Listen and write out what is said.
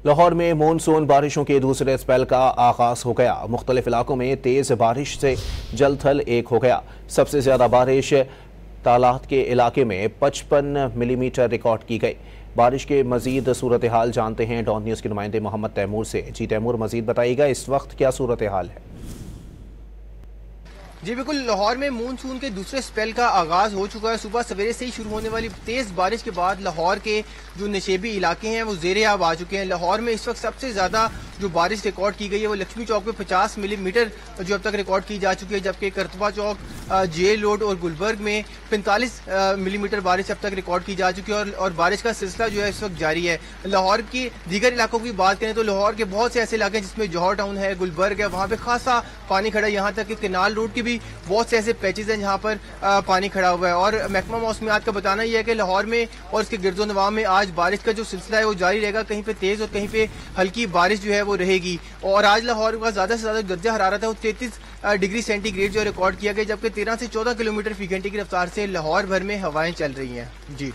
लाहौर में मानसून बारिशों के दूसरे स्पेल का आगाज हो गया। मुख्तलिफ इलाकों में तेज बारिश से जल थल एक हो गया। सबसे ज्यादा बारिश तालात के इलाके में 55 मिलीमीटर रिकॉर्ड की गई। बारिश के मजीद सूरत हाल जानते हैं डॉन न्यूज़ के नुमाइंदे मोहम्मद तैमूर से। जी तैमूर, मजीद बताइएगा इस वक्त क्या सूरत हाल है? जी बिल्कुल, लाहौर में मानसून के दूसरे स्पेल का आगाज हो चुका है। सुबह सवेरे से ही शुरू होने वाली तेज बारिश के बाद लाहौर के जो नशेबी इलाके हैं वो जेर आब आ चुके हैं। लाहौर में इस वक्त सबसे ज्यादा जो बारिश रिकॉर्ड की गई है वो लक्ष्मी चौक में 50 मिलीमीटर जो अब तक रिकॉर्ड की जा चुकी है, जबकि करतबा चौक, जेल रोड और गुलबर्ग में 45 मिलीमीटर बारिश अब तक रिकॉर्ड की जा चुकी है और बारिश का सिलसिला जो है इस वक्त जारी है। लाहौर की दीगर इलाकों की बात करें तो लाहौर के बहुत से ऐसे इलाके हैं जिसमें जौहर टाउन है, गुलबर्ग है, वहाँ पे खासा पानी खड़ा है। यहाँ तक कि केनाल रोड की भी बहुत से ऐसे पैचेज हैं जहाँ पर पानी खड़ा हुआ है। और महकमा मौसमियात का बताना यह है कि लाहौर में और इसके गिरदो नवाह में आज बारिश का जो सिलसिला है वो जारी रहेगा। कहीं पे तेज और कहीं पे हल्की बारिश जो है वो रहेगी। और आज लाहौर का ज्यादा से ज्यादा दर्जा हरारत है वो 33 डिग्री सेंटीग्रेड जो रिकॉर्ड किया गया, जबकि 13 से 14 किलोमीटर फी घंटे की रफ्तार से लाहौर भर में हवाएं चल रही हैं। जी।